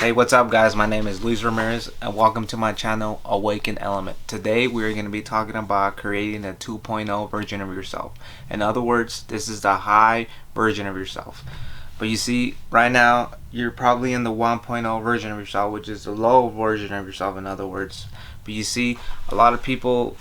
Hey, what's up guys? My name is Luis Ramirez and welcome to my channel Awaken Element. Today we're going to be talking about creating a 2.0 version of yourself. In other words, this is the high version of yourself. But you see, right now you're probably in the 1.0 version of yourself, which is the low version of yourself in other words. But you see, a lot of people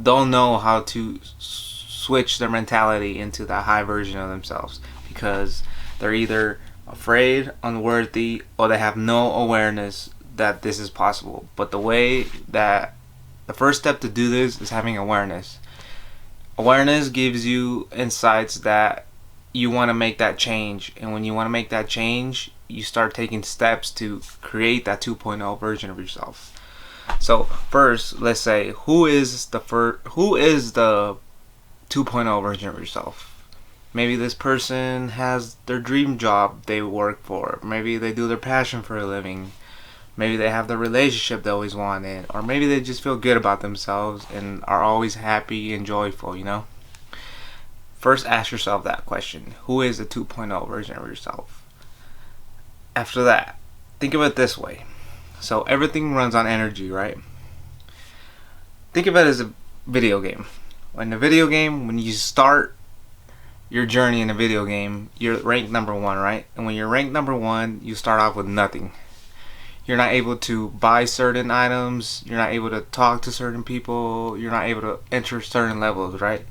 don't know how to switch their mentality into the high version of themselves because they're either afraid, unworthy, or they have no awareness that this is possible. But the first step to do this is having awareness. Awareness gives you insights that you want to make that change, and when you want to make that change, you start taking steps to create that 2.0 version of yourself. So first, let's say who is the 2.0 version of yourself? Maybe this person has their dream job they work for. Maybe they do their passion for a living. Maybe they have the relationship they always wanted. Or maybe they just feel good about themselves and are always happy and joyful, you know? First, ask yourself that question. Who is the 2.0 version of yourself? After that, think of it this way. So everything runs on energy, right? Think of it as a video game. In a video game, when you start your journey in a video game, you're ranked number 1, right? And when you're ranked number 1, you start off with nothing. You're not able to buy certain items, you're not able to talk to certain people, you're not able to enter certain levels, right?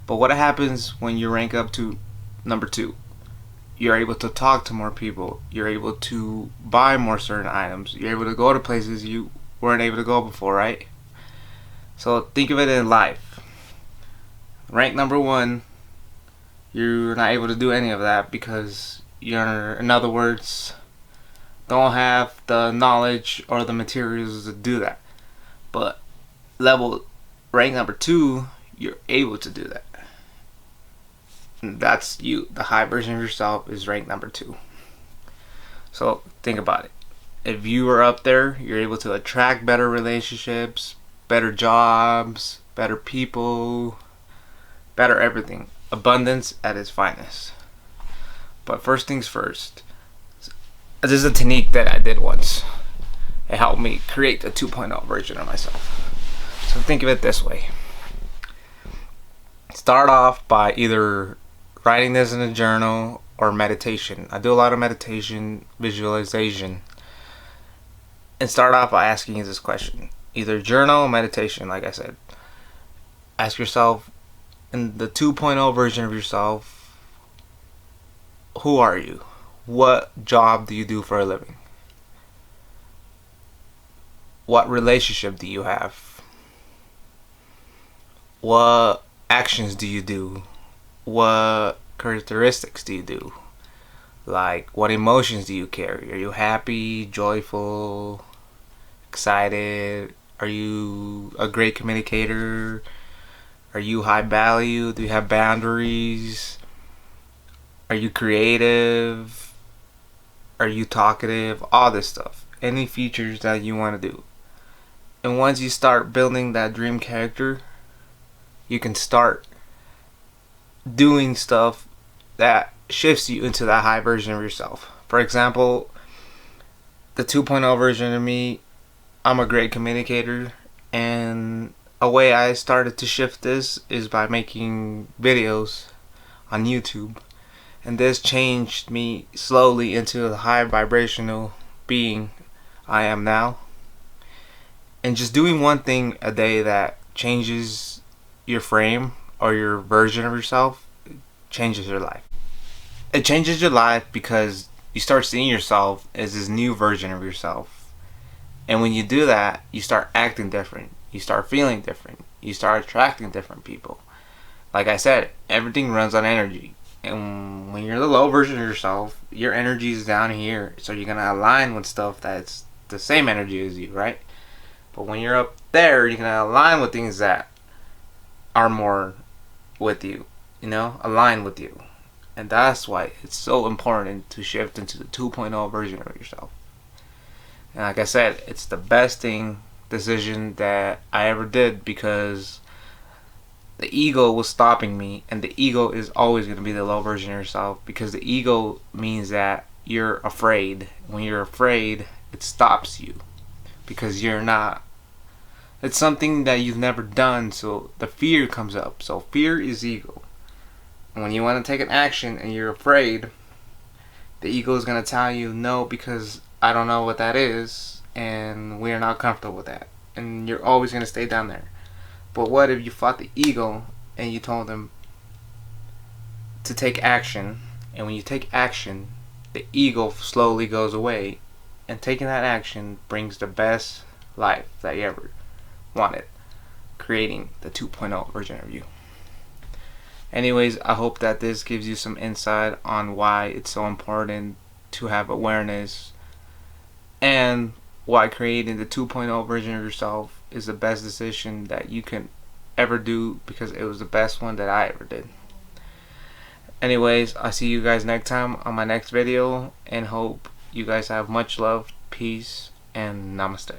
But what happens when you rank up to number 2? You're able to talk to more people, you're able to buy more certain items, you're able to go to places you weren't able to go before, right? So think of it in life. Rank number 1, you're not able to do any of that because you're, in other words, don't have the knowledge or the materials to do that. But rank number 2, you're able to do that. And that's you. The high version of yourself is rank number 2. So think about it. If you are up there, you're able to attract better relationships, better jobs, better people, better everything. Abundance at its finest. But first things first, this is a technique that I did once. It helped me create a 2.0 version of myself. So think of it this way. Start off by either writing this in a journal or meditation. I do a lot of meditation, visualization. And start off by asking you this question. Either journal or meditation, like I said. Ask yourself, in the 2.0 version of yourself, who are you? What job do you do for a living? What relationship do you have? What actions do you do? What characteristics do you do? Like, what emotions do you carry? Are you happy, joyful, excited? Are you a great communicator? Are you high value? Do you have boundaries? Are you creative? Are you talkative? All this stuff. Any features that you want to do. And once you start building that dream character, you can start doing stuff that shifts you into that high version of yourself. For example, the 2.0 version of me, I'm a great communicator, and a way I started to shift this is by making videos on YouTube. And this changed me slowly into the high vibrational being I am now. And just doing one thing a day that changes your frame or your version of yourself changes your life. It changes your life because you start seeing yourself as this new version of yourself. And when you do that, you start acting different. You start feeling different. You start attracting different people. Like I said, everything runs on energy. And when you're the low version of yourself, your energy is down here. So you're going to align with stuff that's the same energy as you, right? But when you're up there, you're going to align with things that are more with you. You know, align with you. And that's why it's so important to shift into the 2.0 version of yourself. And like I said, it's the best decision that I ever did because the ego was stopping me, and the ego is always going to be the low version of yourself because the ego means that you're afraid. When you're afraid, it stops you because you're not. It's something that you've never done, so the fear comes up. So fear is ego. And when you want to take an action and you're afraid, the ego is going to tell you no because I don't know what that is and we're not comfortable with that. And you're always going to stay down there. But what if you fought the ego and you told them to take action, and when you take action, the ego slowly goes away, and taking that action brings the best life that you ever wanted, creating the 2.0 version of you. Anyways, I hope that this gives you some insight on why it's so important to have awareness and why creating the 2.0 version of yourself is the best decision that you can ever do, because it was the best one that I ever did. Anyways, I'll see you guys next time on my next video, and hope you guys have much love, peace, and namaste.